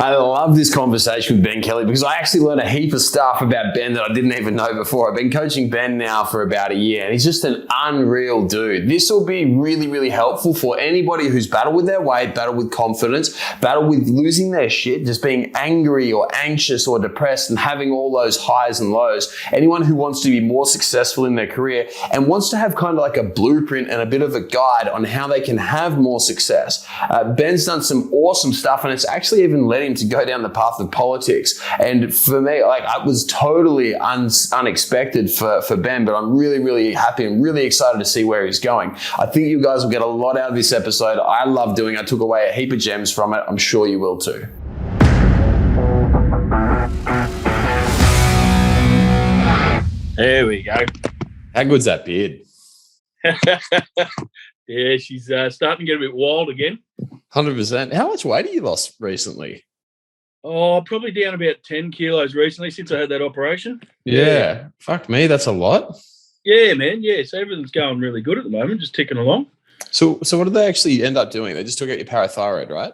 I love this conversation with Ben Kelly because I actually learned a heap of stuff about Ben that I didn't even know before. I've been coaching Ben now for about a year and he's just an unreal dude. This will be really, really helpful for anybody who's battled with their weight, battled with confidence, battled with losing their shit, just being angry or anxious or depressed and having all those highs and lows. Anyone who wants to be more successful in their career and wants to have kind of like a blueprint and a bit of a guide on how they can have more success. Ben's done some awesome stuff and it's actually even led him to go down the path of politics. And for me, like, I was totally unexpected for Ben, but I'm really, really happy and really excited to see where he's going. I think you guys will get a lot out of this episode. I love doing it. I took away a heap of gems from it. I'm sure you will too. There we go. How good's that beard? Yeah, she's starting to get a bit wild again. 100%. How much weight have you lost recently? Oh, probably down about 10 kilos recently since I had that operation. Yeah. Fuck me, that's a lot. Yeah, man. Yeah, so everything's going really good at the moment, just ticking along. So what did they actually end up doing? They just took out your parathyroid, right?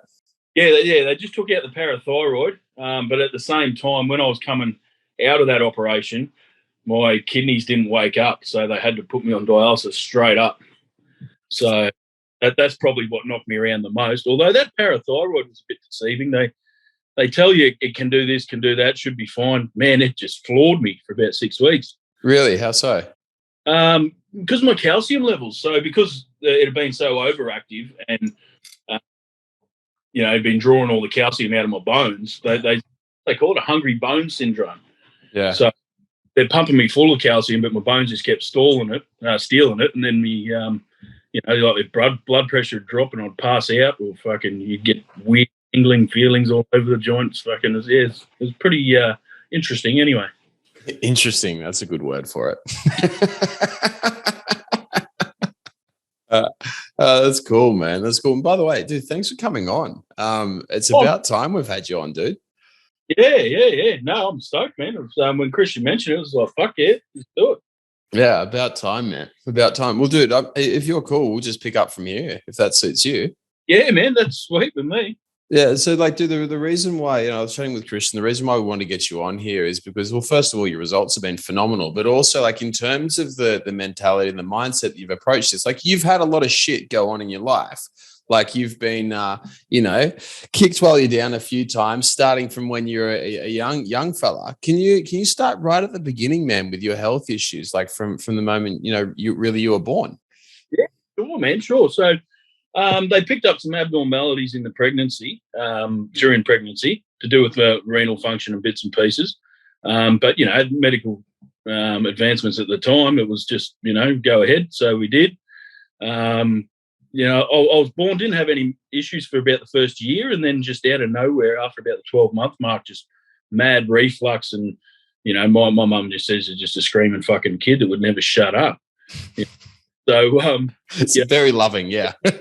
Yeah, they just took out the parathyroid. But at the same time, when I was coming out of that operation, my kidneys didn't wake up, so they had to put me on dialysis straight up. So that's probably what knocked me around the most. Although that parathyroid was a bit deceiving. They tell you it can do this, can do that, should be fine. Man, it just floored me for about 6 weeks. Really? How so? Because of my calcium levels. So because it had been so overactive and, been drawing all the calcium out of my bones, they call it a hungry bone syndrome. Yeah. So they're pumping me full of calcium, but my bones just kept stealing it, and then like the blood pressure would drop and I'd pass out, or you'd get weird tingling feelings all over the joints. It was pretty interesting anyway. Interesting. That's a good word for it. That's cool, man. That's cool. And by the way, dude, thanks for coming on. It's about time we've had you on, dude. Yeah. No, I'm stoked, man. When Christian mentioned it, I was like, fuck yeah, let's do it. Yeah, about time, man. About time. Well, dude, if you're cool, we'll just pick up from here, if that suits you. Yeah, man, that's sweet with me. Yeah, so dude, the reason why, I was chatting with Christian, the reason why we want to get you on here is because, well, first of all, your results have been phenomenal, but also like in terms of the mentality and the mindset that you've approached this, like you've had a lot of shit go on in your life. Like you've been, kicked while you're down a few times, starting from when you're a young fella. Can you start right at the beginning, man, with your health issues, like from the moment, you were born? Yeah, sure, man, sure. So they picked up some abnormalities in the pregnancy, during pregnancy, to do with renal function and bits and pieces. But, medical advancements at the time, it was just, go ahead. So we did. I was born, didn't have any issues for about the first year, and then just out of nowhere, after about the 12-month mark, just mad reflux. And, my mum just says it's just a screaming fucking kid that would never shut up. So it's very loving, yeah. And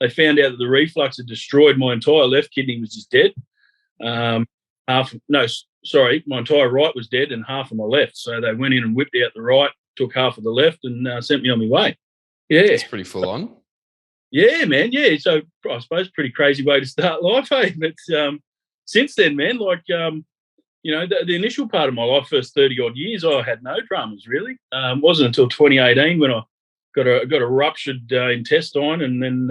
they found out that the reflux had destroyed my entire left kidney, was just dead. My entire right was dead and half of my left. So they went in and whipped out the right, took half of the left, and sent me on my way. Yeah, it's pretty full on. Yeah, man. Yeah, so I suppose pretty crazy way to start life, hey. But since then, man, the initial part of my life, first 30-odd years, I had no dramas, really. It wasn't until 2018 when I got a ruptured intestine, and then,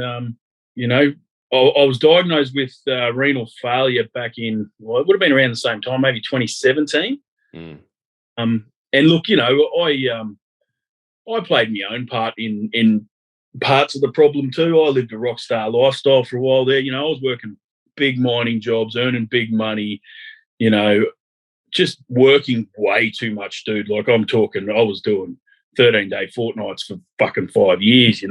I was diagnosed with renal failure back in, it would have been around the same time, maybe 2017. Mm. And look, I played my own part in parts of the problem too. I lived a rock star lifestyle for a while there. I was working big mining jobs, earning big money, just working way too much, dude. Like I'm talking, I was doing 13-day fortnights for fucking 5 years,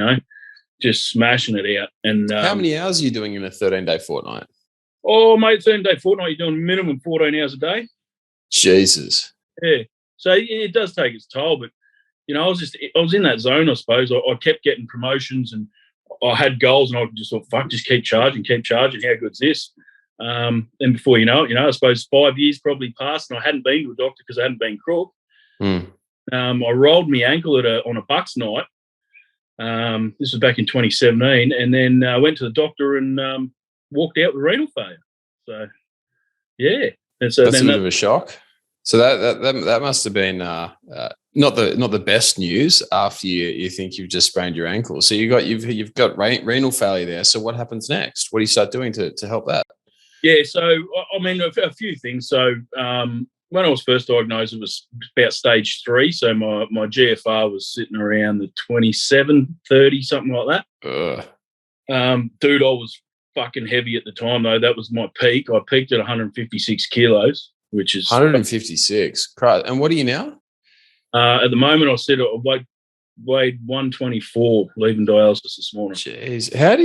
just smashing it out. And how many hours are you doing in a 13-day fortnight? Oh, mate, 13-day fortnight, you're doing minimum 14 hours a day. Jesus. Yeah. So it does take its toll, but I was in that zone, I suppose. I kept getting promotions and I had goals, and I just thought, fuck, just keep charging. How good's this? And before you know it, I suppose 5 years probably passed, and I hadn't been to a doctor because I hadn't been crook. Mm. I rolled my ankle on a Bucks night, This was back in 2017, and then I went to the doctor and walked out with renal failure. So, yeah, and so That's a bit of a shock. So that must have been not the best news after you think you've just sprained your ankle. So you've got renal failure there. So what happens next? What do you start doing to help that? Yeah, so I mean a few things. So when I was first diagnosed, it was about stage 3. So my GFR was sitting around the 27, 30, something like that. Dude, I was fucking heavy at the time though. That was my peak. I peaked at 156 kilos, which is 156. And what are you now? At the moment, I said I weighed 124, leaving dialysis this morning. Jeez, how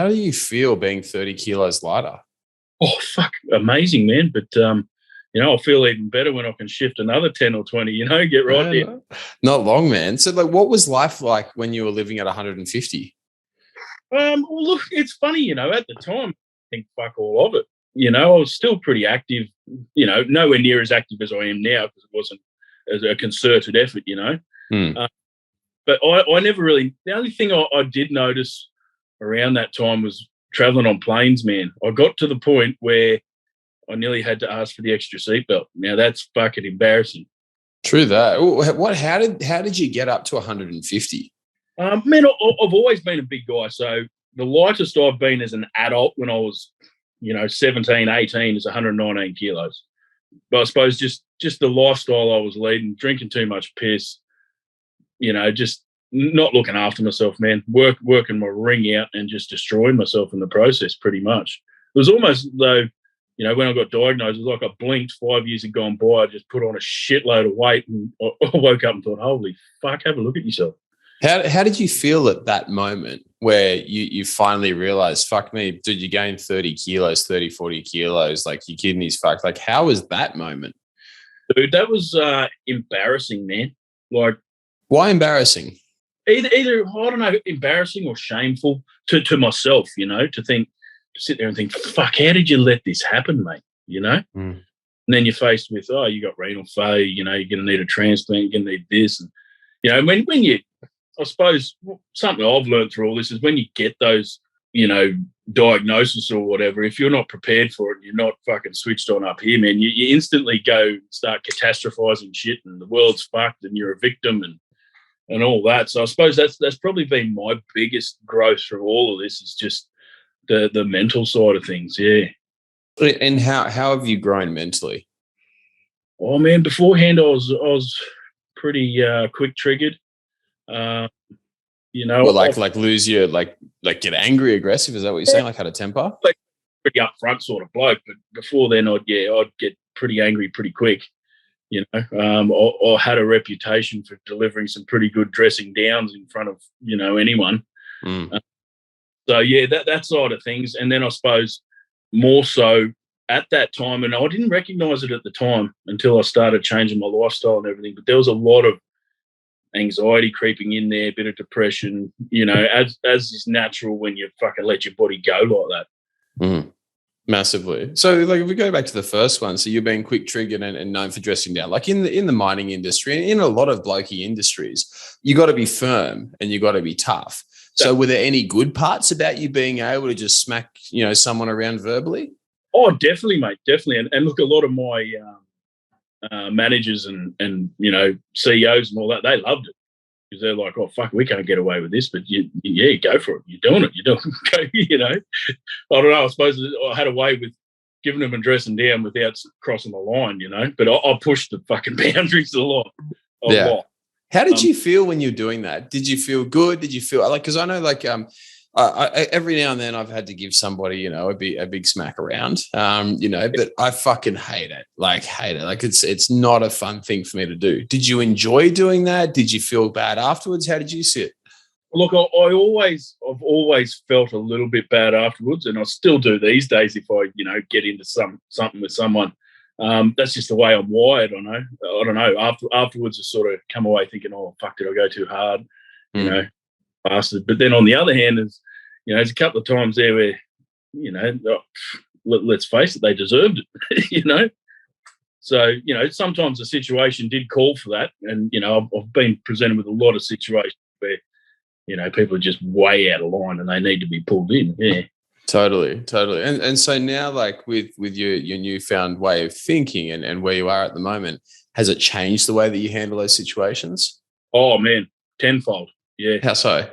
do you feel being 30 kilos lighter? Oh fuck, amazing, man! But I feel even better when I can shift another 10 or 20. Get right there. Not long, man. So, like, what was life like when you were living at 150? Well, look, it's funny, at the time, I think fuck all of it. I was still pretty active. Nowhere near as active as I am now because it wasn't as a concerted effort. But I never really. The only thing I did notice around that time was traveling on planes, man. I got to the point where I nearly had to ask for the extra seatbelt. Now that's fucking embarrassing. True that. How did you get up to 150? Man, I've always been a big guy. So the lightest I've been as an adult when I was, 17, 18 is 119 kilos. But I suppose just the lifestyle I was leading, drinking too much piss, just not looking after myself, man, working my ring out and just destroying myself in the process pretty much. It was almost though, when I got diagnosed, it was like I blinked, 5 years had gone by, I just put on a shitload of weight and I woke up and thought, holy fuck, have a look at yourself. How did you feel at that moment where you finally realized, fuck me, dude, you gained 30 kilos, 30, 40 kilos, like your kidneys fucked. Like, how was that moment? Dude, that was embarrassing, man. Like, why embarrassing? Either I don't know, embarrassing or shameful to myself, to sit there and think, fuck, how did you let this happen, mate? And then you're faced with, oh, you got renal failure, you're going to need a transplant, you're going to need this. And, when you, I suppose something I've learned through all this is when you get those, diagnosis or whatever, if you're not prepared for it, you're not fucking switched on up here, man, you instantly go start catastrophizing shit and the world's fucked and you're a victim and all that. So I suppose that's probably been my biggest growth through all of this is just the mental side of things, yeah. And how have you grown mentally? Oh man, beforehand I was pretty quick triggered. Well, like lose your like get angry, aggressive. Is that what you're saying? Like had a temper? Like pretty upfront sort of bloke, but before then I'd get pretty angry pretty quick. I had a reputation for delivering some pretty good dressing downs in front of anyone. So yeah, that side of things, and then I suppose more so at that time, and I didn't recognise it at the time until I started changing my lifestyle and everything. But there was a lot of anxiety creeping in there, a bit of depression, as is natural when you fucking let your body go like that. Massively. So, like, if we go back to the first one, so you're being quick triggered and known for dressing down, like in the mining industry and in a lot of blokey industries, you got to be firm and you got to be tough. So, were there any good parts about you being able to just smack, someone around verbally? Oh, definitely, mate, definitely. And look, a lot of my managers and CEOs and all that, they loved it because they're like, oh fuck, we can't get away with this, but you go for it. You're doing it. I don't know. I suppose I had a way with giving them and dressing down without crossing the line, But I pushed the fucking boundaries a lot. How did you feel when you're doing that? Did you feel good? Did you feel like? Because I know, like, I every now and then I've had to give somebody, a big smack around, but I fucking hate it. Like, it's not a fun thing for me to do. Did you enjoy doing that? Did you feel bad afterwards? How did you sit? Look, I've always felt a little bit bad afterwards, and I still do these days if I, get into something with someone. That's just the way I'm wired. I don't know. Afterwards, I sort of come away thinking, oh fuck, did I go too hard? Bastard. But then on the other hand, there's a couple of times there where, let's face it, they deserved it, So, sometimes the situation did call for that. And, I've been presented with a lot of situations where, people are just way out of line and they need to be pulled in. Yeah. Totally. And so now, like with your newfound way of thinking and where you are at the moment, has it changed the way that you handle those situations? Oh man, tenfold. Yeah. How so?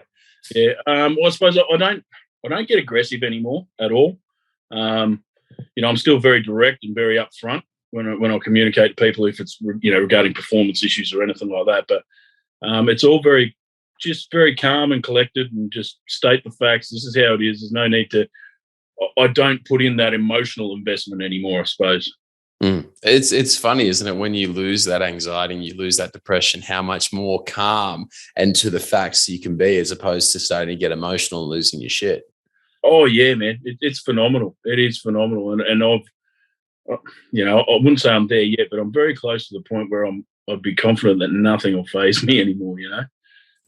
Yeah. Well, I suppose I don't get aggressive anymore at all. I'm still very direct and very upfront when I communicate to people if it's regarding performance issues or anything like that. But it's all very calm and collected, and just state the facts. This is how it is. There's no need to. I don't put in that emotional investment anymore, I suppose. It's funny, isn't it, when you lose that anxiety and you lose that depression, how much more calm and to the facts you can be, as opposed to starting to get emotional and losing your shit. Oh yeah, man, it's phenomenal. It is phenomenal, and I wouldn't say I'm there yet, but I'm very close to the point where I'd be confident that nothing will faze me anymore.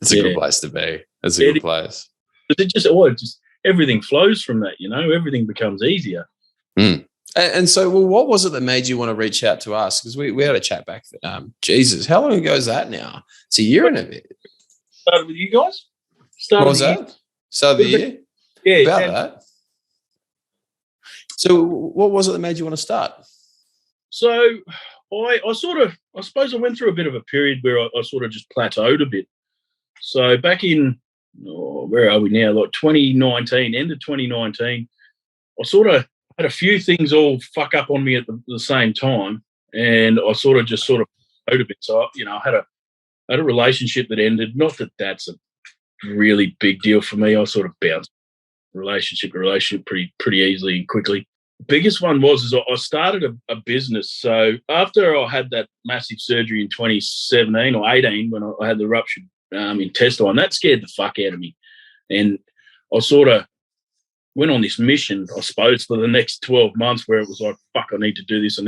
It's a good place to be. It's a good place. It just everything flows from that. Everything becomes easier. And so, what was it that made you want to reach out to us? Because we had a chat back. Jesus, how long ago is that now? It's a year and a bit. Started with you guys. What was that? Start of the year. Yeah, about that. So, what was it that made you want to start? So, I suppose I went through a bit of a period where I sort of just plateaued a bit. So back in, where are we now? Like 2019, end of 2019, I sort of had a few things all fuck up on me at the same time, and I sort of plateaued a bit. So I had a relationship that ended. Not that that's a really big deal for me. I sort of bounced relationship pretty easily and quickly. The biggest one was I started a business. So after I had that massive surgery in 2017 or 18, when I had the ruptured intestine, that scared the fuck out of me, and I sort of went on this mission, I suppose, for the next 12 months, where it was like, fuck, I need to do this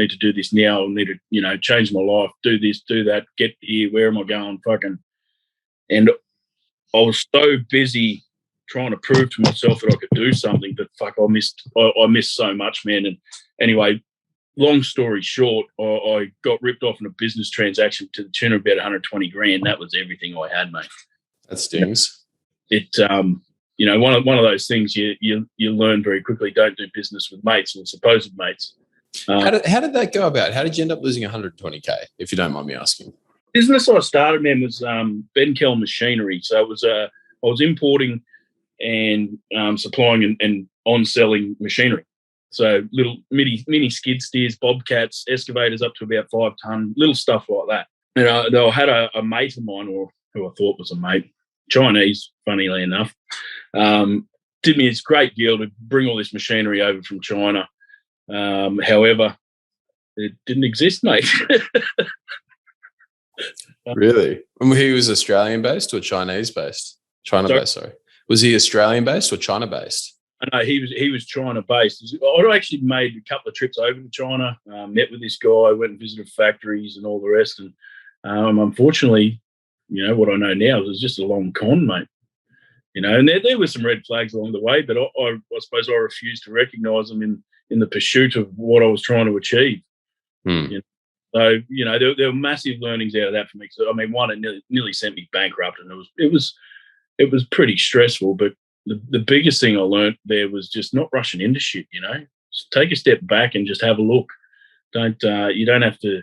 now, I need to change my life, do this, do that, get here, where am I going, fucking. And I was so busy trying to prove to myself that I could do something that I missed so much, man. And anyway, long story short, I got ripped off in a business transaction to the tune of about 120 grand. That was everything I had, mate. That stings. One of those things you learn very quickly. Don't do business with mates or supposed mates. How did that go about? How did you end up losing 120K, if you don't mind me asking? Business I started, man, was Ben Kell Machinery. So it was I was importing and supplying and on-selling machinery. So little mini skid steers, bobcats, excavators up to about 5 ton, little stuff like that. And I had a mate of mine, or who I thought was a mate, Chinese, funnily enough, did me this great deal to bring all this machinery over from China. However, it didn't exist, mate. Really? And he was Australian-based or Chinese-based? China-based, sorry. Was he Australian-based or China-based? No, he was China-based. I actually made a couple of trips over to China, met with this guy, went and visited factories and all the rest. And unfortunately, what I know now is just a long con, mate. And there were some red flags along the way, but I suppose I refused to recognise them in the pursuit of what I was trying to achieve. So there were massive learnings out of that for me. So, one, it nearly sent me bankrupt, and it was pretty stressful. But the biggest thing I learned there was just not rushing into shit. Just take a step back and just have a look. You don't have to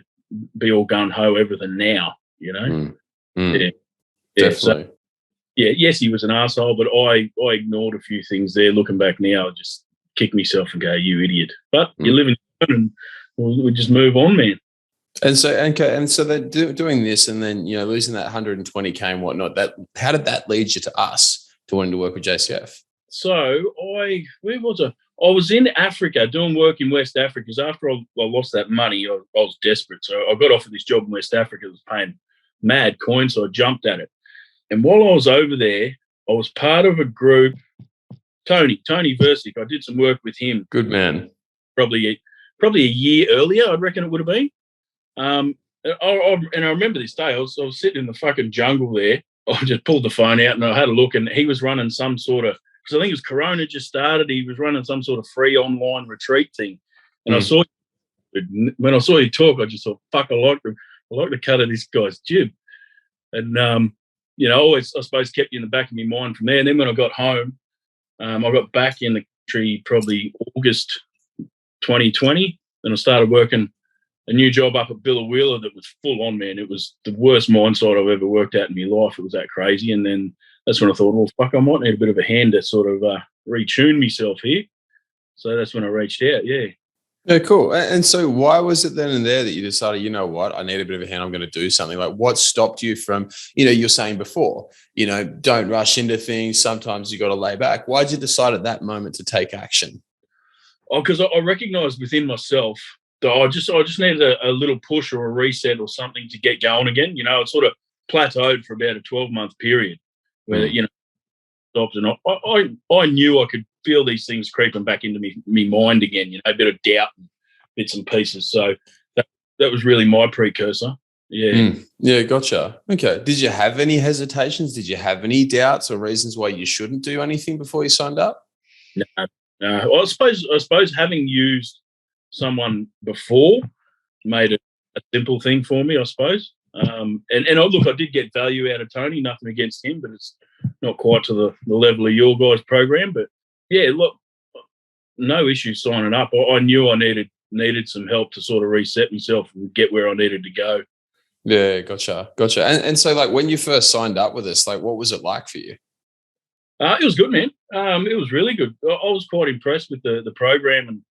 be all gung ho everything now. Yeah, definitely. So, yes, he was an asshole, but I ignored a few things there. Looking back now, I just kick myself and go, "You idiot!" But you live in, and we just move on, man. And so, they're doing this, and then losing that 120K and whatnot. How did that lead you to us to wanting to work with JCF? So where was I? I was in Africa doing work in West Africa, because after I lost that money, I was desperate. So I got offered this job in West Africa that was paying mad coin, so I jumped at it. And while I was over there, I was part of a group, Tony Versick. I did some work with him. Good man. Probably a year earlier, I reckon it would have been. And I remember this day, I was sitting in the fucking jungle there. I just pulled the phone out and I had a look, and he was running some sort of, because I think it was Corona just started, he was running some sort of free online retreat thing. And when I saw you talk, I just thought, fuck, I like the cut of this guy's jib. And always, I suppose, kept you in the back of my mind from there. And then when I got home, I got back in the country probably August 2020, and I started working a new job up at Billawheeler that was full on, man. It was the worst mine site I've ever worked at in my life. It was that crazy. And then that's when I thought, well, fuck, I might need a bit of a hand to sort of retune myself here. So that's when I reached out, yeah. Yeah, cool. And so why was it then and there that you decided, you know what, I need a bit of a hand, I'm going to do something? Like, what stopped you from, you're saying before, don't rush into things. Sometimes you got to lay back. Why did you decide at that moment to take action? Oh, because I recognised within myself that I just needed a little push or a reset or something to get going again. It sort of plateaued for about a 12-month period where, stopped, and I knew I could feel these things creeping back into me mind again, a bit of doubt and bits and pieces. So that was really my precursor. Yeah. Yeah, gotcha. Okay. Did you have any hesitations? Did you have any doubts or reasons why you shouldn't do anything before you signed up? No. Well, I suppose having used someone before made it a simple thing for me, I suppose. Look, I did get value out of Tony, nothing against him, but it's not quite to the level of your guys' program. But yeah, look, no issue signing up. I knew I needed some help to sort of reset myself and get where I needed to go. Yeah, gotcha. And so, like, when you first signed up with us, like, what was it like for you? It was good, man. It was really good. I was quite impressed with the program,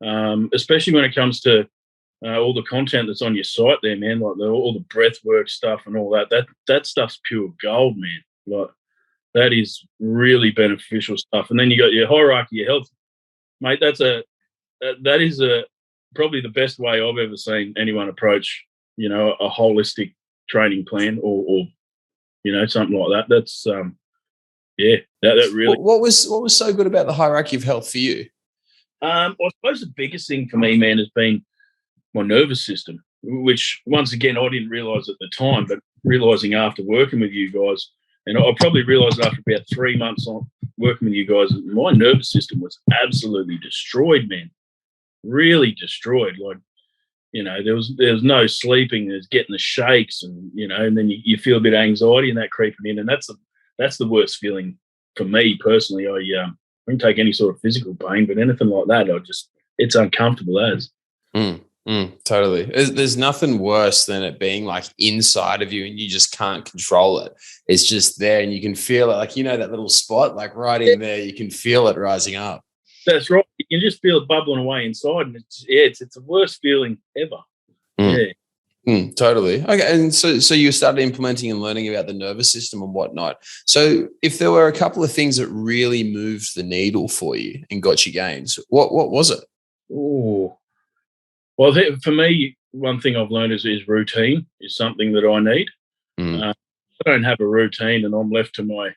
and especially when it comes to all the content that's on your site there, man, like all the breath work stuff and all that. That stuff's pure gold, man. Like, that is really beneficial stuff. And then you got your hierarchy of health, mate. That is probably the best way I've ever seen anyone approach, a holistic training plan or something like that. That's that really. What was so good about the hierarchy of health for you? I suppose the biggest thing for me, man, has been my nervous system, which once again I didn't realise at the time, but realising after working with you guys, and I probably realised after about 3 months on working with you guys, my nervous system was absolutely destroyed, man. Really destroyed. Like, there was no sleeping. There's getting the shakes, and and then you feel a bit of anxiety and that creeping in, and that's the worst feeling for me personally. I don't take any sort of physical pain, but anything like that, it's uncomfortable as. Totally. There's nothing worse than it being like inside of you and you just can't control it. It's just there and you can feel it, like, that little spot, like right in there, you can feel it rising up. That's right. You can just feel it bubbling away inside, and it's the worst feeling ever. Yeah. Totally. Okay. And so you started implementing and learning about the nervous system and whatnot. So if there were a couple of things that really moved the needle for you and got you gains, what was it? Oh, well, for me, one thing I've learned is routine is something that I need. I don't have a routine and I'm left to my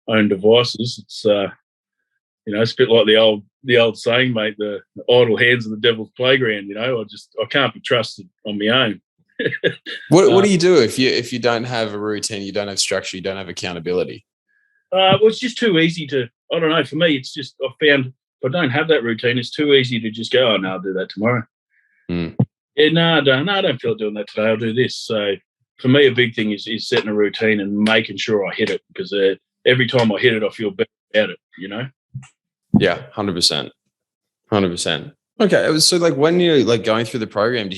own devices. It's it's a bit like the old saying, mate, the idle hands of the devil's playground. I can't be trusted on my own. What do you do if you don't have a routine, you don't have structure, you don't have accountability? Well, it's just too easy to. I don't know. For me, it's just I found if I don't have that routine, it's too easy to just go, oh no, I'll do that tomorrow. Yeah, no, I don't feel like doing that today. I'll do this. So for me, a big thing is setting a routine and making sure I hit it, because every time I hit it, I feel better about it. Yeah, 100%. 100%. Okay, so like when you're like going through the program,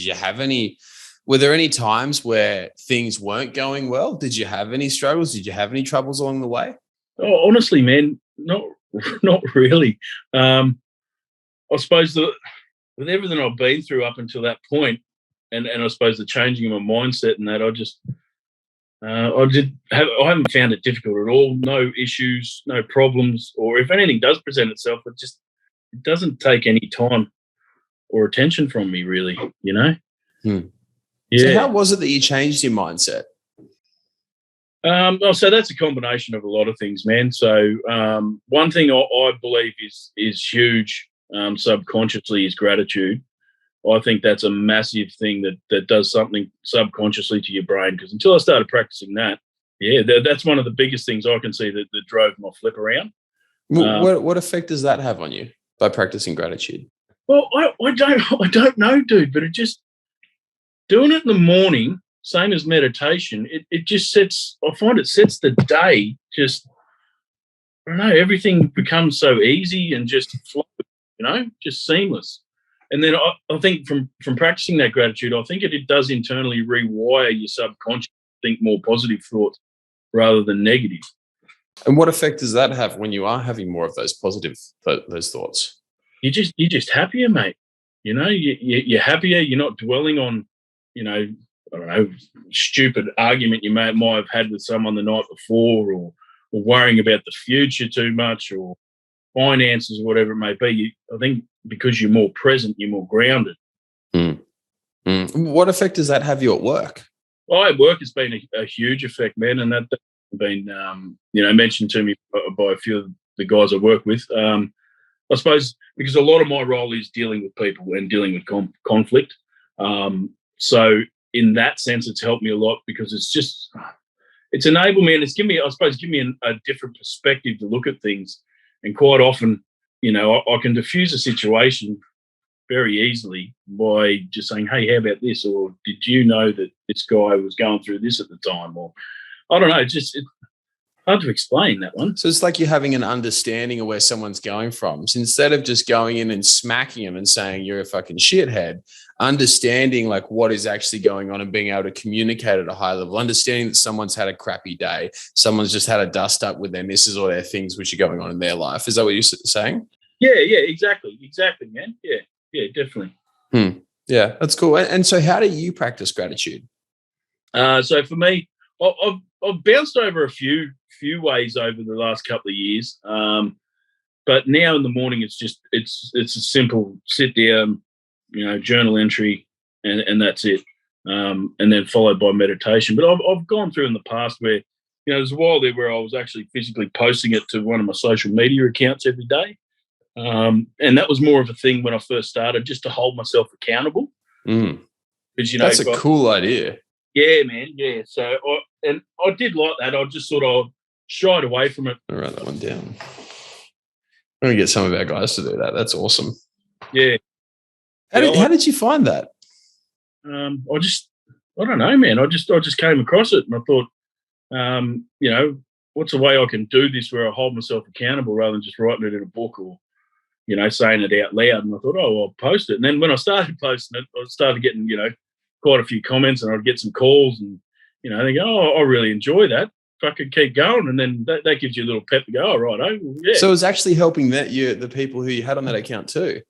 were there any times where things weren't going well? Did you have any struggles? Did you have any troubles along the way? Oh, honestly, man, not really. I suppose with everything I've been through up until that point, and I suppose the changing of my mindset and that, I haven't found it difficult at all. No issues, no problems, or if anything does present itself, it doesn't take any time or attention from me, really. Yeah. So how was it that you changed your mindset? So that's a combination of a lot of things, man. So one thing I believe is huge subconsciously is gratitude. I think that's a massive thing that does something subconsciously to your brain, because until I started practicing that, that's one of the biggest things I can see that drove my flip around. What effect does that have on you by practicing gratitude? Well, I don't know, dude, but it just doing it in the morning same as meditation. It just sets. I find it sets the day. Just I don't know. Everything becomes so easy and just flow. Just seamless. And then I think from practicing that gratitude, I think it does internally rewire your subconscious to think more positive thoughts rather than negative. And what effect does that have when you are having more of those positive those thoughts? You're just happier, mate. You're happier. You're not dwelling on, I don't know, stupid argument you might have had with someone the night before, or worrying about the future too much, or finances, or whatever it may be. I think because you're more present, you're more grounded. What effect does that have you at work? Well, at work, it's been a huge effect, man, and that's been, mentioned to me by a few of the guys I work with. I suppose because a lot of my role is dealing with people and dealing with conflict. So in that sense, it's helped me a lot because it's enabled me, and it's given me a different perspective to look at things. And quite often, I can diffuse a situation very easily by just saying, hey, how about this? Or did you know that this guy was going through this at the time? Or I don't know, it's hard to explain that one. So it's like you're having an understanding of where someone's going from. So instead of just going in and smacking them and saying you're a fucking shithead, understanding like what is actually going on and being able to communicate at a high level, understanding that someone's had a crappy day, someone's just had a dust up with their missus or their things which are going on in their life. Is that what you're saying? Yeah, exactly, man. Yeah, definitely. Yeah, that's cool. And so how do you practice gratitude? So for me, I've bounced over a few ways over the last couple of years. But now in the morning, it's a simple sit down, journal entry, and that's it. And then followed by meditation. But I've gone through in the past where, there's a while there where I was actually physically posting it to one of my social media accounts every day. And that was more of a thing when I first started, just to hold myself accountable. Because, that's a cool idea. Yeah, man. Yeah. So I did like that. I just sort of shied away from it. I'll write that one down. I'm going to get some of our guys to do that. That's awesome. Yeah. How did you find that? I don't know, man. I just came across it and I thought, what's a way I can do this where I hold myself accountable rather than just writing it in a book or, saying it out loud. And I thought, I'll post it. And then when I started posting it, I started getting, quite a few comments, and I'd get some calls, and they go, I really enjoy that. If I could keep going, and then that gives you a little pep to go, right, yeah. So it was actually helping the people who you had on that account too.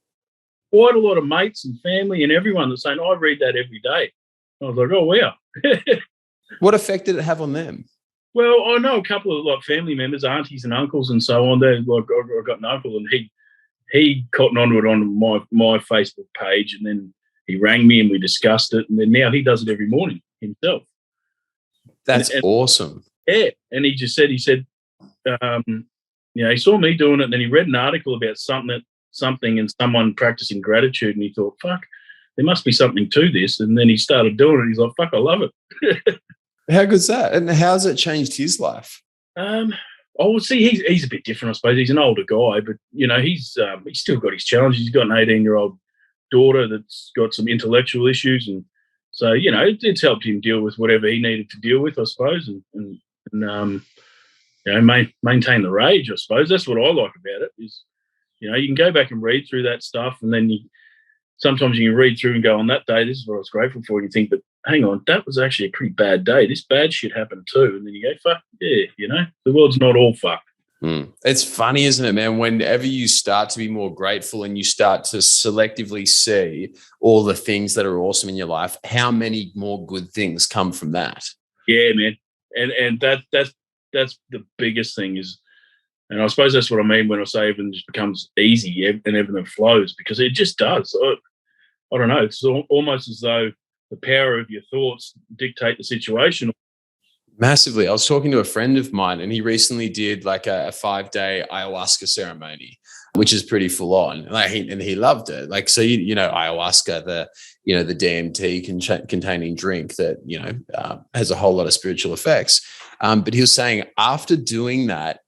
Quite a lot of mates and family and everyone that's saying, I read that every day. I was like, oh wow. What effect did it have on them? Well, I know a couple of family members, aunties and uncles and so on. They're like, I got an uncle, and he cottoned onto it on my Facebook page, and then he rang me and we discussed it, and then now he does it every morning himself. That's awesome. Yeah, and he said, he saw me doing it, and then he read an article about something and someone practicing gratitude, and he thought, fuck, there must be something to this, and then he started doing it. He's like, fuck, I love it. How good's that? And how's it changed his life? He's a bit different, I suppose. He's an older guy, but he's still got his challenges. He's got an 18-year-old daughter that's got some intellectual issues, and so it's helped him deal with whatever he needed to deal with, I suppose, and maintain the rage. I suppose that's what I like about it. Is you can go back and read through that stuff, and then sometimes you can read through and go, on that day, this is what I was grateful for, and you think, but hang on, that was actually a pretty bad day. This bad shit happened too, and then you go, fuck yeah, the world's not all fucked. It's funny, isn't it, man? Whenever you start to be more grateful and you start to selectively see all the things that are awesome in your life, how many more good things come from that? Yeah, man. And that's the biggest thing is, and I suppose that's what I mean when I say everything just becomes easy and everything flows, because it just does. I don't know. It's almost as though the power of your thoughts dictate the situation. Massively. I was talking to a friend of mine, and he recently did like a 5-day ayahuasca ceremony, which is pretty full on. And he loved it. Like, so, ayahuasca, the DMT containing drink that, has a whole lot of spiritual effects. But he was saying after doing that,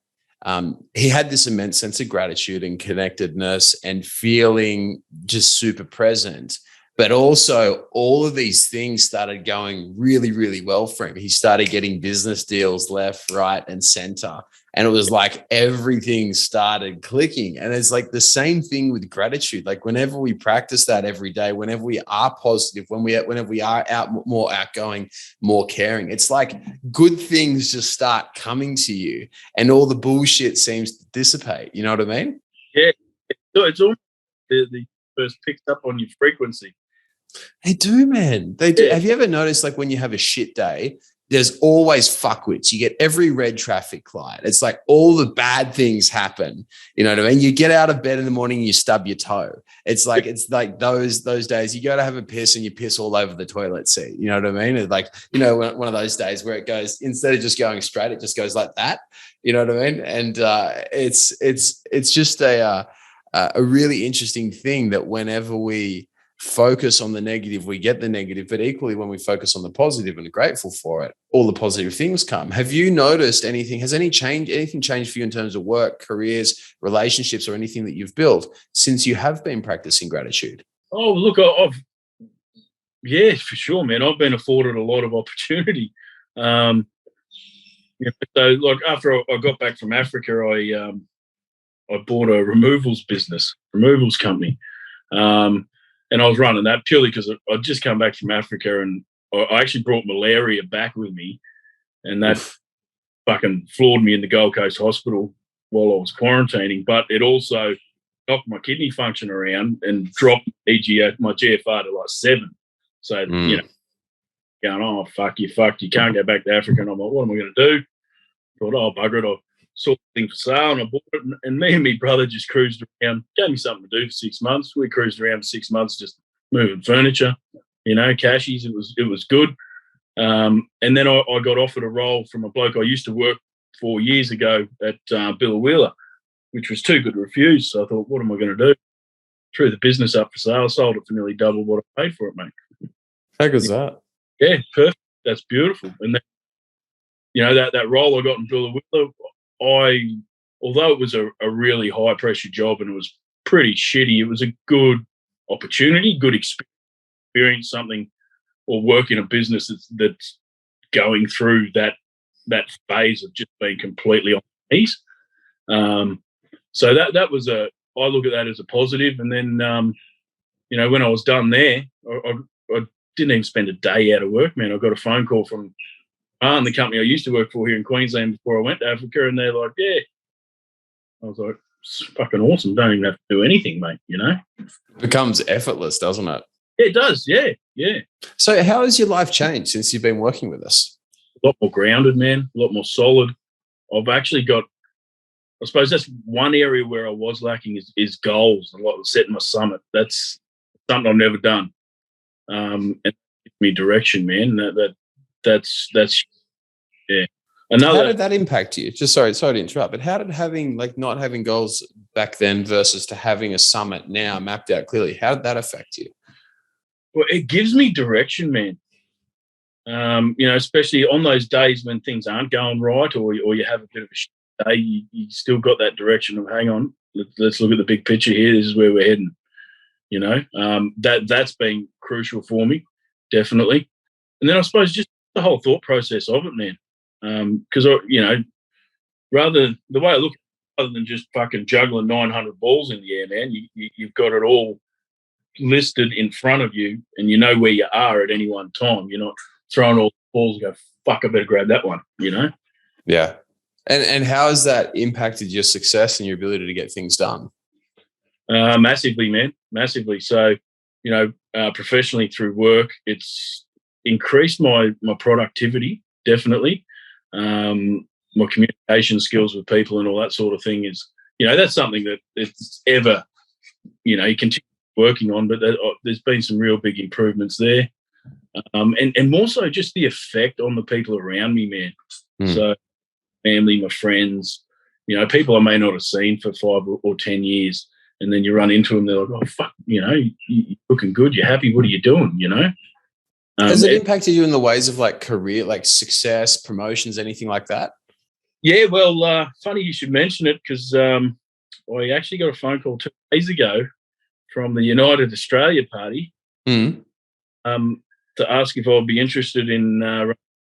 he had this immense sense of gratitude and connectedness and feeling just super present. But also all of these things started going really, really well for him. He started getting business deals left, right, and center. And it was like everything started clicking. And it's like the same thing with gratitude. Like whenever we practice that every day, whenever we are positive, whenever we are more outgoing, more caring, it's like good things just start coming to you and all the bullshit seems to dissipate. You know what I mean? Yeah. So it's almost the first picks up on your frequency. They do, man. They do. Yeah. Have you ever noticed, like, when you have a shit day, there's always fuckwits. You get every red traffic light. It's like all the bad things happen. You know what I mean? You get out of bed in the morning, you stub your toe. It's like those days. You go to have a piss and you piss all over the toilet seat. You know what I mean? It's like, you know, one of those days where it goes, instead of just going straight, it just goes like that. You know what I mean? And it's just a really interesting thing that whenever we focus on the negative, we get the negative, but equally when we focus on the positive and are grateful for it, all the positive things come. Have you noticed anything? Has anything changed for you in terms of work, careers, relationships, or anything that you've built since you have been practicing gratitude? Oh, look, yeah, for sure, man. I've been afforded a lot of opportunity. Yeah, so like after I got back from Africa, I bought a removals company. And I was running that purely because I'd just come back from Africa and I actually brought malaria back with me. And that fucking floored me in the Gold Coast hospital while I was quarantining. But it also knocked my kidney function around and dropped my GFR to like 7. So, you know, going, oh, fuck, you can't go back to Africa. And I'm like, what am I going to do? Thought, oh, bugger it, I'll sort the thing for sale, and I bought it. And me and my brother just cruised around, gave me something to do for 6 months. We cruised around for 6 months, just moving furniture, you know, cashies. It was good. And then I got offered a role from a bloke I used to work for years ago at Billawheeler, which was too good to refuse. So I thought, what am I going to do? Threw the business up for sale, sold it for nearly double what I paid for it, mate. How good's that? Yeah, perfect. That's beautiful. And then, you know, that role I got in Billawheeler, although it was a really high pressure job and it was pretty shitty, it was a good opportunity, good experience, something, or work in a business that's going through that phase of just being completely on the knees. So that was I look at that as a positive. And then, you know, when I was done there, I didn't even spend a day out of work, man. I got a phone call from the company I used to work for here in Queensland before I went to Africa, and they're like, yeah. I was like, it's fucking awesome. Don't even have to do anything, mate, you know? It becomes effortless, doesn't it? Yeah, it does, yeah. So how has your life changed since you've been working with us? A lot more grounded, man, a lot more solid. I've actually got, I suppose that's one area where I was lacking is goals, a lot of setting my summit. That's something I've never done. And it gives me direction, man. That's yeah. How did that impact you? Just sorry to interrupt, but how did not having goals back then versus to having a summit now mapped out clearly, how did that affect you? Well, it gives me direction, man. You know, especially on those days when things aren't going right, or you have a bit of a shit day, you still got that direction of, hang on, let's look at the big picture here. This is where we're heading. You know, that's been crucial for me, definitely. And then I suppose just the whole thought process of it, man. Because, you know, the way I look at it, rather than just fucking juggling 900 balls in the air, man, you've got it all listed in front of you and you know where you are at any one time. You're not throwing all the balls and go, fuck, I better grab that one, you know? Yeah. And how has that impacted your success and your ability to get things done? Massively, man, massively. So, you know, professionally through work, it's increased my productivity, definitely. My communication skills with people and all that sort of thing is, you know, that's something that it's ever, you know, you continue working on, but there's been some real big improvements there. And more so just the effect on the people around me, man. So family, my friends, you know, people I may not have seen for 5 or 10 years. And then you run into them, they're like, oh, fuck, you know, you're looking good, you're happy, what are you doing, you know? Has it impacted you in the ways of like career, like success, promotions, anything like that? Yeah, well, funny you should mention it because I actually got a phone call 2 days ago from the United Australia Party, Mm. to ask if I'd be interested in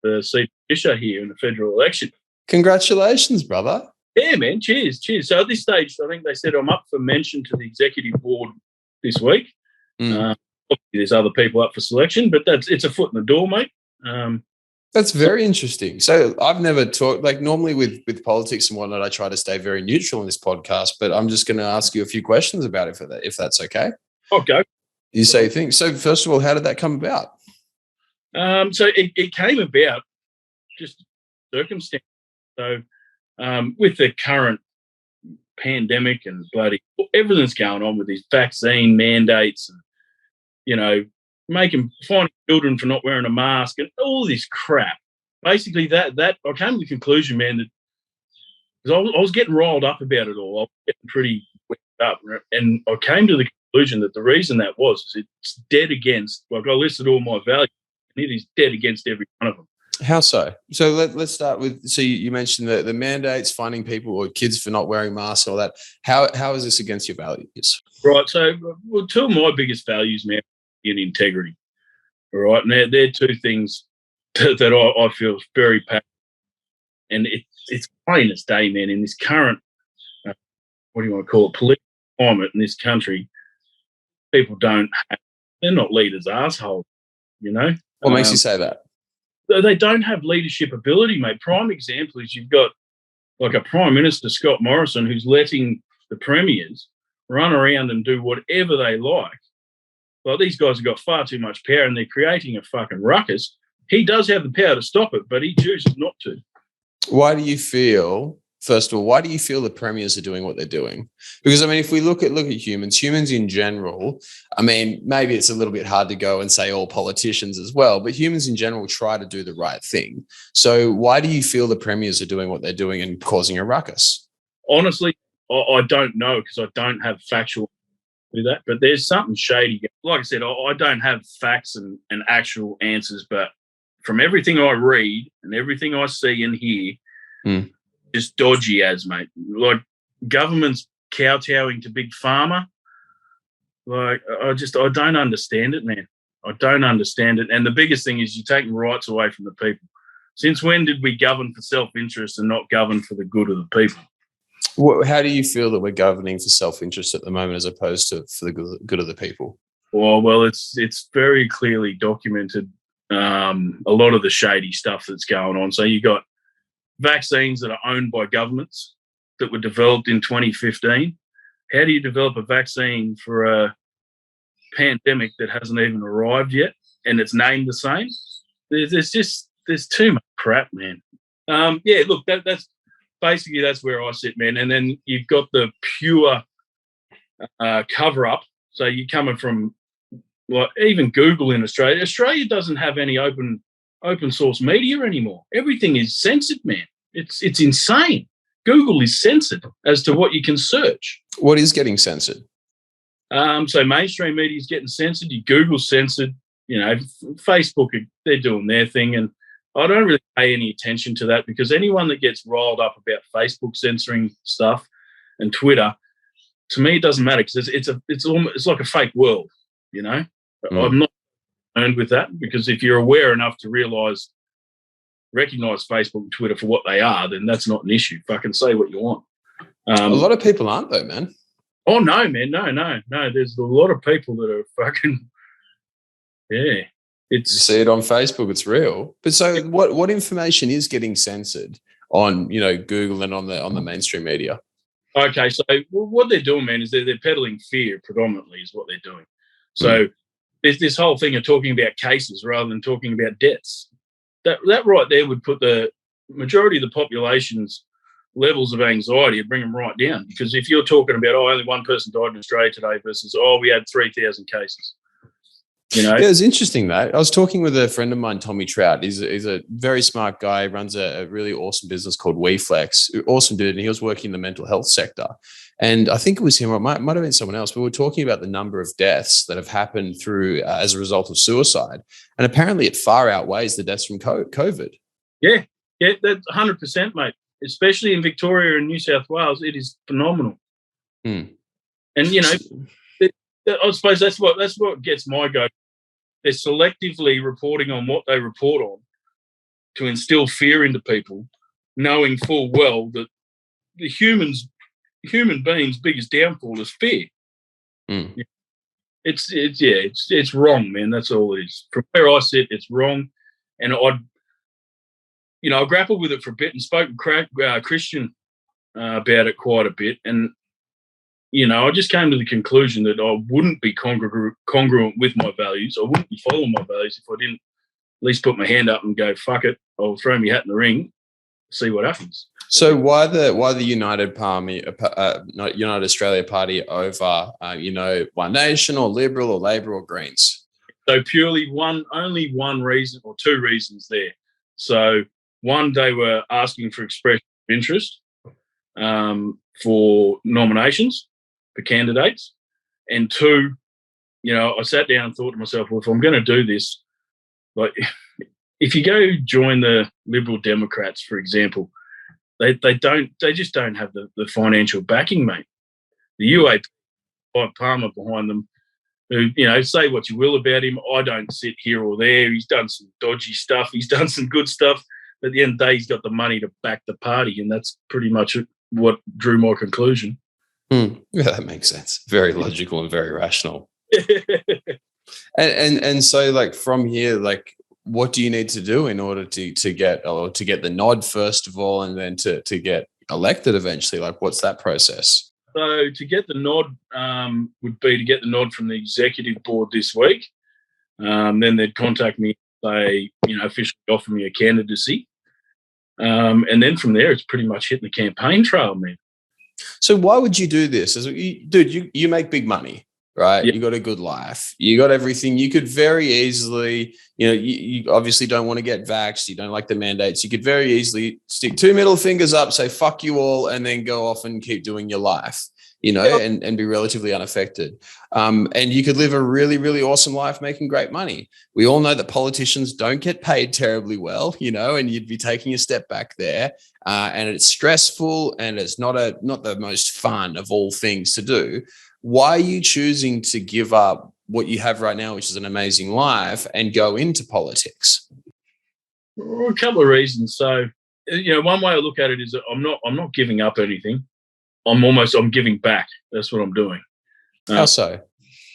the seat of Fisher here in the federal election. Congratulations, brother. Yeah, man. Cheers. So at this stage, I think they said I'm up for mention to the executive board this week. Mm. There's other people up for selection, but it's a foot in the door, mate. That's very interesting. So I've never talked, like normally with politics and whatnot, I try to stay very neutral in this podcast, but I'm just going to ask you a few questions about it if that's okay. I'll go. You say things. So first of all, how did that come about? So it came about just circumstance. So with the current pandemic and bloody everything's going on with these vaccine mandates and, finding children for not wearing a mask and all this crap. Basically, that I came to the conclusion, man, that because I was getting riled up about it all. I was getting pretty worked up, and I came to the conclusion that the reason that was is it's dead against. Like I listed all my values, and it is dead against every one of them. How so? So let's start with. So you mentioned the mandates, finding people or kids for not wearing masks, all that. How is this against your values? Right. So, two of my biggest values, man, in integrity. All right, and they're two things that I feel very passionate. And it's plain as day, man. In this current, what do you want to call it, political climate in this country, people they're not leaders, assholes. What makes you say that? They don't have leadership ability, mate. Prime example is you've got like a Prime Minister, Scott Morrison, who's letting the premiers run around and do whatever they like. Well, these guys have got far too much power and they're creating a fucking ruckus. He does have the power to stop it, but he chooses not to. Why do you feel, first of all, why do you feel the premiers are doing what they're doing? Because, I mean, if we look at humans in general, I mean, maybe it's a little bit hard to go and say all politicians as well, but humans in general try to do the right thing. So why do you feel the premiers are doing what they're doing and causing a ruckus? Honestly, I don't know because I don't have factual do that, but there's something shady. Like I said, I don't have facts and actual answers, but from everything I read and everything I see and hear, just dodgy as, mate. Like government's kowtowing to big pharma. Like I don't understand it, man. I don't understand it. And the biggest thing is you're taking rights away from the people. Since when did we govern for self-interest and not govern for the good of the people? How do you feel that we're governing for self-interest at the moment as opposed to for the good of the people? Well, it's very clearly documented, a lot of the shady stuff that's going on. So you got vaccines that are owned by governments that were developed in 2015. How do you develop a vaccine for a pandemic that hasn't even arrived yet and it's named the same? There's too much crap, man. Look, that's basically that's where I sit, man. And then you've got the pure cover up. So you're coming from like even Google in Australia. Australia doesn't have any open source media anymore. Everything is censored, man. It's insane. Google is censored as to what you can search. What is getting censored? So mainstream media is getting censored. Google's censored. Facebook, they're doing their thing, and I don't really pay any attention to that because anyone that gets riled up about Facebook censoring stuff and Twitter, to me, it doesn't matter because it's like a fake world. I'm not concerned with that because if you're aware enough to recognize Facebook and Twitter for what they are, then that's not an issue. Fucking say what you want. A lot of people aren't though, man. Oh no, man, no. There's a lot of people that are fucking yeah. You see it on Facebook, it's real. But so what information is getting censored on, Google and on the mainstream media? Okay, so what they're doing, man, is they're peddling fear predominantly is what they're doing. So there's this whole thing of talking about cases rather than talking about deaths. That right there would put the majority of the population's levels of anxiety and bring them right down. Because if you're talking about, only one person died in Australia today versus, we had 3,000 cases. Yeah, it's interesting that I was talking with a friend of mine, Tommy Trout. He's a very smart guy, runs a really awesome business called WeFlex. Awesome dude, and he was working in the mental health sector. And I think it was him, or it might have been someone else, but we were talking about the number of deaths that have happened through as a result of suicide. And apparently it far outweighs the deaths from COVID. Yeah, that's 100%, mate. Especially in Victoria and New South Wales, it is phenomenal. And, I suppose that's what gets my goat they're selectively reporting on what they report on to instill fear into people, knowing full well that the human beings' biggest downfall is fear. Mm. It's wrong, man. That's all it is. From where I sit, it's wrong, and I grappled with it for a bit and spoke to Christian about it quite a bit, and I just came to the conclusion that I wouldn't be congruent with my values. I wouldn't be following my values if I didn't at least put my hand up and go, fuck it, I'll throw my hat in the ring, see what happens. So why the United Party, not United Australia Party over, One Nation or Liberal or Labor or Greens? So purely only one reason or two reasons there. So one, they were asking for expression of interest for nominations for candidates. And two, I sat down and thought to myself, well, if I'm going to do this, like if you go join the Liberal Democrats, for example, they just don't have the financial backing, mate. The UAP, Palmer behind them, who, say what you will about him, I don't sit here or there. He's done some dodgy stuff. He's done some good stuff. But at the end of the day, he's got the money to back the party, and that's pretty much what drew my conclusion. Yeah, that makes sense. Very logical and very rational. and so, like, from here, like, what do you need to do in order to get the nod, first of all, and then to get elected eventually? Like, what's that process? So to get the nod would be to get the nod from the executive board this week. Then they'd contact me, they officially offer me a candidacy. And then from there, it's pretty much hitting the campaign trail, man. So why would you do this? Dude, you make big money, right? Yep. You got a good life. You got everything. You could very easily, you obviously don't want to get vaxxed. You don't like the mandates. You could very easily stick two middle fingers up, say, fuck you all, and then go off and keep doing your life, and be relatively unaffected. And you could live a really, really awesome life making great money. We all know that politicians don't get paid terribly well, and you'd be taking a step back there. And it's stressful, and it's not the most fun of all things to do. Why are you choosing to give up what you have right now, which is an amazing life, and go into politics? A couple of reasons. So, one way I look at it is that I'm not giving up anything. I'm giving back. That's what I'm doing. How so?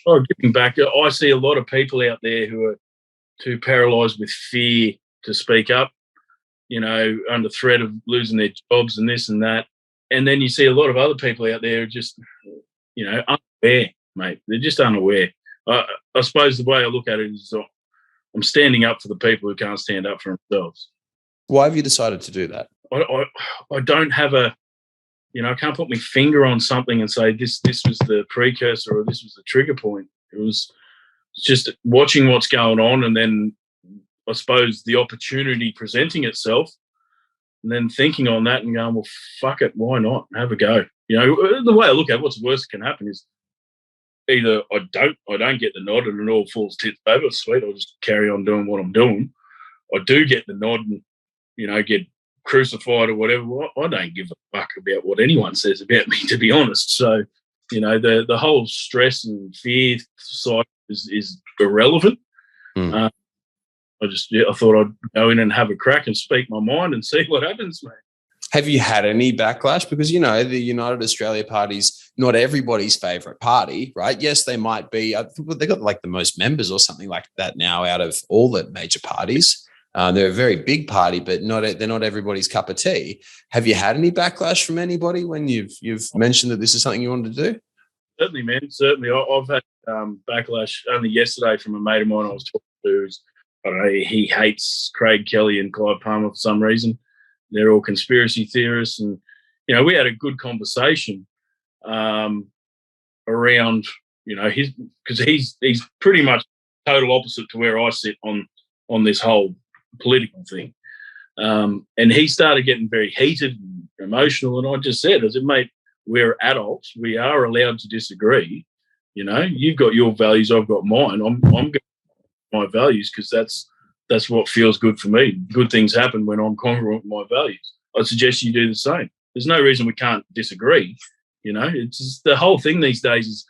Giving back. I see a lot of people out there who are too paralyzed with fear to speak up, under threat of losing their jobs and this and that. And then you see a lot of other people out there just, unaware, mate. They're just unaware. I suppose the way I look at it is I'm standing up for the people who can't stand up for themselves. Why have you decided to do that? I don't have I can't put my finger on something and say this was the precursor or this was the trigger point. It was just watching what's going on, and then I suppose the opportunity presenting itself, and then thinking on that and going, well, fuck it, why not? Have a go. The way I look at it, what's the worst that can happen is either I don't get the nod and it all falls tits over, sweet, I'll just carry on doing what I'm doing. I do get the nod and, get crucified or whatever. Well, I don't give a fuck about what anyone says about me, to be honest. So, the whole stress and fear side is irrelevant. I thought I'd go in and have a crack and speak my mind and see what happens, mate. Have you had any backlash? Because, the United Australia Party's not everybody's favourite party, right? Yes, they might be. They've got like the most members or something like that now out of all the major parties. They're a very big party, but they're not everybody's cup of tea. Have you had any backlash from anybody when you've mentioned that this is something you wanted to do? Certainly, man. Certainly. I've had backlash only yesterday from a mate of mine I was talking to. I don't know, he hates Craig Kelly and Clive Palmer for some reason. They're all conspiracy theorists. And, we had a good conversation around, because he's pretty much total opposite to where I sit on this whole political thing. And he started getting very heated and emotional. And I just said, mate, we're adults. We are allowed to disagree. You've got your values, I've got mine. I'm going to my values because that's what feels good for me. Good things happen when I'm congruent with my values. I suggest you do the same. There's no reason we can't disagree. It's just, the whole thing these days is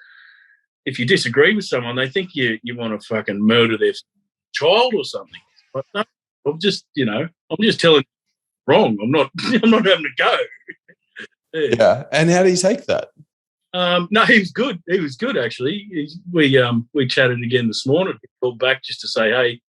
if you disagree with someone, they think you want to fucking murder their child or something. But no, I'm just telling you wrong. I'm not having a go. Yeah. And how do you take that? No, he was good. He was good, actually. We chatted again this morning. He called back just to say, hey,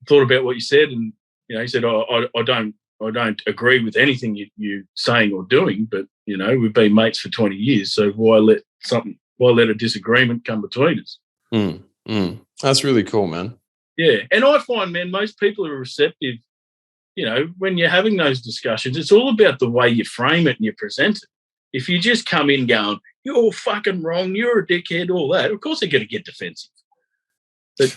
thought about what you said, and he said, I don't agree with anything you saying or doing, but we've been mates for 20 years, so why let a disagreement come between us? That's really cool, man. Yeah, and I find, man, most people are receptive. When you're having those discussions, it's all about the way you frame it and you present it. If you just come in going, you're fucking wrong, you're a dickhead, all that, of course they're going to get defensive.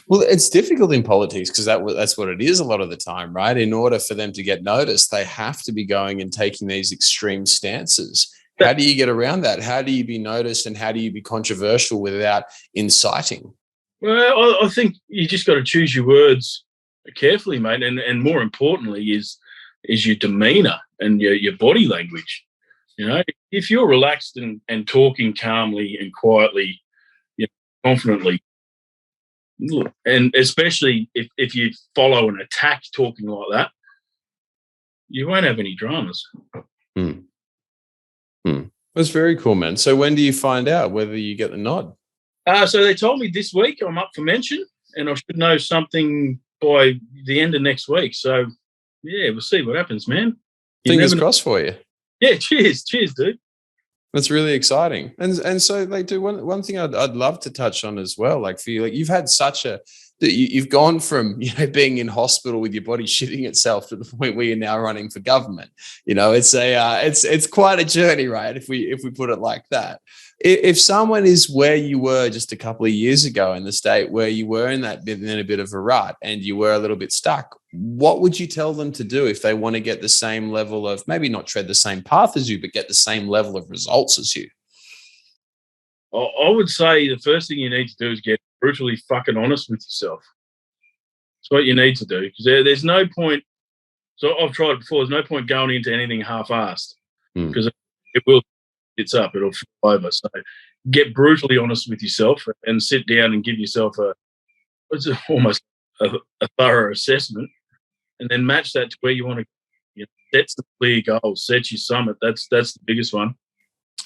Well, it's difficult in politics because that's what it is a lot of the time, right? In order for them to get noticed, they have to be going and taking these extreme stances. How do you get around that? How do you be noticed, and how do you be controversial without inciting? Well, I think you just got to choose your words carefully, mate, and more importantly is your demeanour and your body language. If you're relaxed and talking calmly and quietly, confidently, and especially if you follow an attack talking like that, you won't have any dramas. That's very cool, man. So when do you find out whether you get the nod? So they told me this week I'm up for mention, and I should know something by the end of next week. So, yeah, we'll see what happens, man. Fingers crossed for you. Yeah, cheers, dude. That's really exciting. And so, like, dude, one thing I'd love to touch on as well, like for you, like you've had you've gone from being in hospital with your body shitting itself to the point where you're now running for government. It's quite a journey, right? If we put it like that. If someone is where you were just a couple of years ago in the state where you were in a bit of a rut and you were a little bit stuck, what would you tell them to do if they want to get the same level of, maybe not tread the same path as you, but get the same level of results as you? I would say the first thing you need to do is get brutally fucking honest with yourself. That's what you need to do, because there's no point. So I've tried it before. There's no point going into anything half-assed, because it'll fall over. So get brutally honest with yourself and sit down and give yourself almost a thorough assessment, and then match that to where you want to. Set some clear goals. Set your summit. That's the biggest one.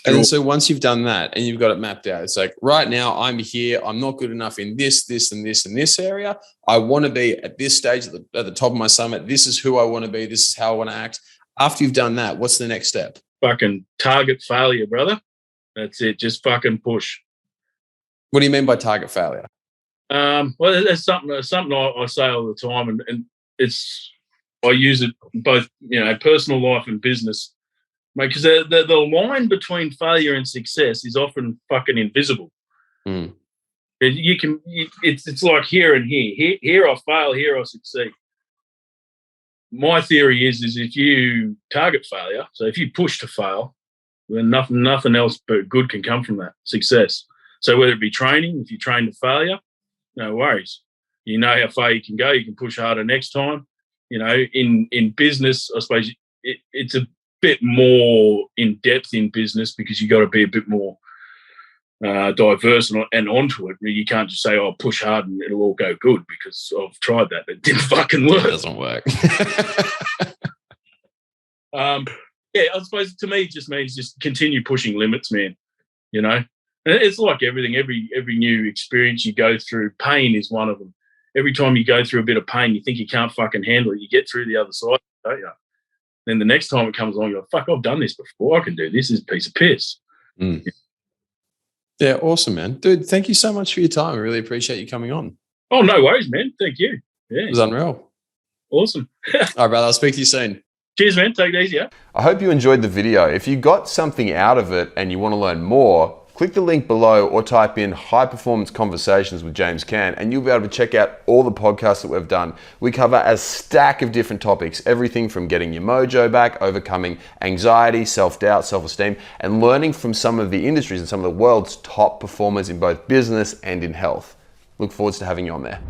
And then, so once you've done that and you've got it mapped out, it's like, right now I'm here. I'm not good enough in this, and this area. I want to be at this stage at the top of my summit. This is who I want to be. This is how I want to act. After you've done that, what's the next step? Fucking target failure, brother. That's it. Just fucking push. What do you mean by target failure? Well, that's something I say all the time, and I use it both, personal life and business. Because the line between failure and success is often fucking invisible. It's like here and here. Here I fail, here I succeed. My theory is if you target failure, so if you push to fail, then nothing else but good can come from that success. So whether it be training, if you train to failure, no worries. You know how far you can go. You can push harder next time. In business, I suppose it's a bit more in depth in business, because you got to be a bit more diverse and onto it. You can't just say, "Oh, push hard and it'll all go good," because I've tried that. It didn't fucking work. It doesn't work. I suppose to me it just means just continue pushing limits, man. And it's like everything. Every new experience you go through, pain is one of them. Every time you go through a bit of pain, you think you can't fucking handle it. You get through the other side, don't you? Then the next time it comes along, you're like, fuck, I've done this before. I can do this. This is a piece of piss. Yeah, awesome, man. Dude, thank you so much for your time. I really appreciate you coming on. Oh, no worries, man. Thank you. Yeah. It was unreal. Awesome. All right, brother. I'll speak to you soon. Cheers, man. Take it easy, yeah? I hope you enjoyed the video. If you got something out of it and you want to learn more, click the link below or type in High Performance Conversations with James Cant, and you'll be able to check out all the podcasts that we've done. We cover a stack of different topics, everything from getting your mojo back, overcoming anxiety, self-doubt, self-esteem, and learning from some of the industries and some of the world's top performers in both business and in health. Look forward to having you on there.